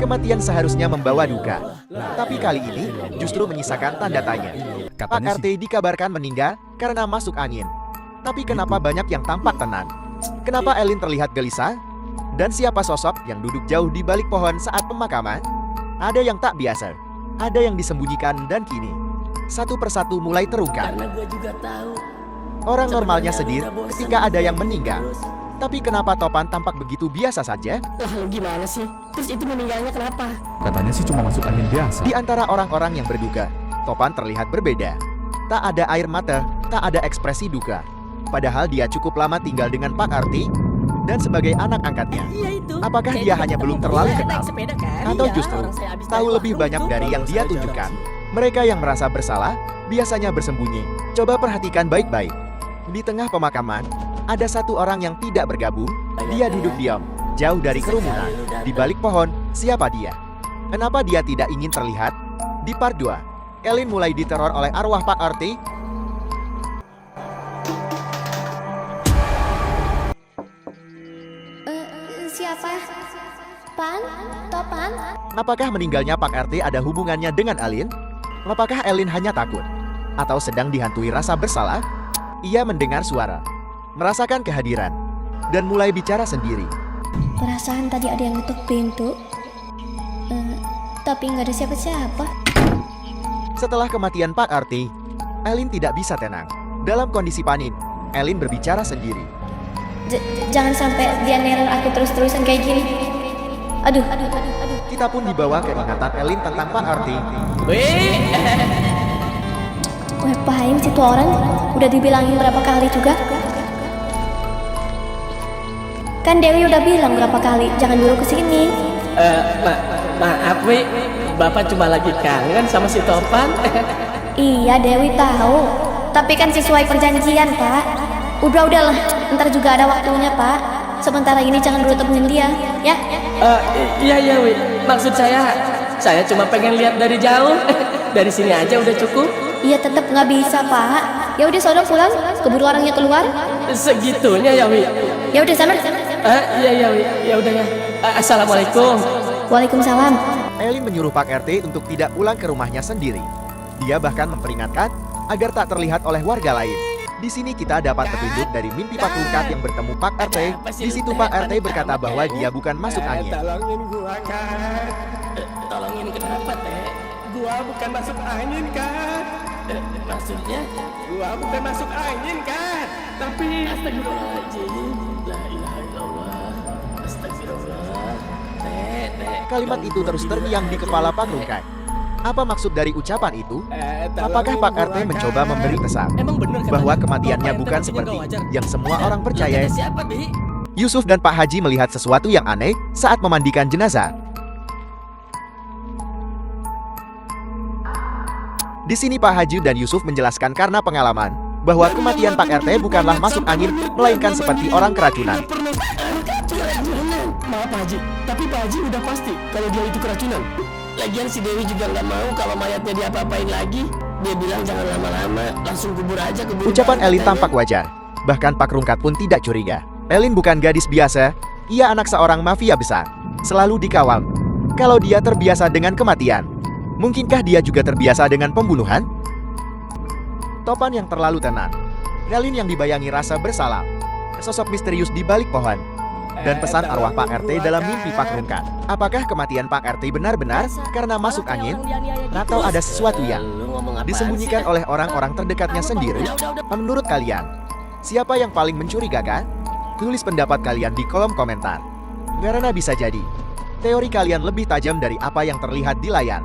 Kematian seharusnya membawa duka, tapi kali ini justru menyisakan tanda tanya. Pak RT dikabarkan meninggal karena masuk angin. Tapi kenapa banyak yang tampak tenang? Kenapa Elin terlihat gelisah? Dan siapa sosok yang duduk jauh di balik pohon saat pemakaman? Ada yang tak biasa, ada yang disembunyikan dan kini satu persatu mulai terungkap. Karena gue juga tahu. Orang normalnya sedih ketika ada yang meninggal. Tapi kenapa Topan tampak begitu biasa saja? Lah lu gimana sih? Terus itu meninggalnya kenapa? Katanya sih cuma masuk angin biasa. Di antara orang-orang yang berduka, Topan terlihat berbeda. Tak ada air mata, tak ada ekspresi duka. Padahal dia cukup lama tinggal dengan Pak Arti dan sebagai anak angkatnya. Iya itu. Apakah dia hanya belum terlalu kenal? Atau justru tahu lebih banyak dari yang dia tunjukkan? Mereka yang merasa bersalah biasanya bersembunyi. Coba perhatikan baik-baik. Di tengah pemakaman, ada satu orang yang tidak bergabung. Dia duduk diam, jauh dari kerumunan. Di balik pohon, siapa dia? Kenapa dia tidak ingin terlihat? Di part 2, Elin mulai diteror oleh arwah Pak Arti. Siapa? Pan? Topan? Apakah meninggalnya Pak RT ada hubungannya dengan Elin? Apakah Elin hanya takut? Atau sedang dihantui rasa bersalah? Ia mendengar suara, merasakan kehadiran, dan mulai bicara sendiri. Perasaan tadi ada yang ngetuk pintu. Tapi nggak ada siapa-siapa. Setelah kematian Pak RT, Elin tidak bisa tenang. Dalam kondisi panik, Elin berbicara sendiri. Jangan sampai dia neror aku terus-terusan kayak gini. Aduh. Kita pun dibawa ke ingatan Elin tentang Pak RT. Ngapain sih tuh orang? Udah dibilangin berapa kali juga? Kan Dewi udah bilang berapa kali jangan dulu kesini. Maaf Wi, Bapak cuma lagi kangen sama si Topan. Iya Dewi tahu. Tapi kan sesuai perjanjian Pak. Udahlah, ntar juga ada waktunya Pak. Sementara ini jangan dulu temuin dia, ya? Iya Wi, maksud saya cuma pengen lihat dari jauh. Dari sini aja udah cukup. Iya tetap nggak bisa Pak. Ya udah sono pulang, keburu orangnya keluar. Segitunya ya Wi. Ya udah sana. Iya Wi, ya udah ya. Assalamualaikum. Waalaikumsalam. Elin menyuruh Pak RT untuk tidak pulang ke rumahnya sendiri. Dia bahkan memperingatkan agar tak terlihat oleh warga lain. Di sini kita dapat petunjuk dari mimpi Pak Rungkat yang bertemu Pak RT. Di situ Pak RT berkata bahwa dia bukan masuk angin. Tolongin gua kan. Tolongin kenapa Teh? Gua bukan masuk angin kan. Maksudnya? Gua bukan masuk angin kan. Tapi astagfirullahaladzim. La ilaha illallah. Astagfirullah. Teh. Kalimat itu terus terngiang di kepala Pak Rungkat. Apa maksud dari ucapan itu? Apakah Pak RT mencoba memberi pesan bahwa kematiannya bukan seperti yang semua orang percaya? Yusuf dan Pak Haji melihat sesuatu yang aneh saat memandikan jenazah. Di sini Pak Haji dan Yusuf menjelaskan karena pengalaman bahwa kematian Pak RT bukanlah masuk angin, melainkan seperti orang keracunan. Maaf Pak Haji, tapi Pak Haji udah pasti kalau dia itu keracunan. Lagian si Dewi juga nggak mau kalau mayatnya diapa-apain lagi. Dia bilang jangan lama-lama, langsung kubur aja. Ucapan Elin tampak wajar. Bahkan Pak Rungkat pun tidak curiga. Elin bukan gadis biasa, ia anak seorang mafia besar. Selalu dikawal. Kalau dia terbiasa dengan kematian, mungkinkah dia juga terbiasa dengan pembunuhan? Topan yang terlalu tenang. Elin yang dibayangi rasa bersalah. Sosok misterius di balik pohon. Dan pesan arwah Pak RT dalam mimpi Pak Rungkat. Apakah kematian Pak RT benar-benar karena masuk angin? Atau ada sesuatu yang disembunyikan oleh orang-orang terdekatnya sendiri? Menurut kalian, siapa yang paling mencurigakan? Tulis pendapat kalian di kolom komentar. Karena bisa jadi teori kalian lebih tajam dari apa yang terlihat di layar.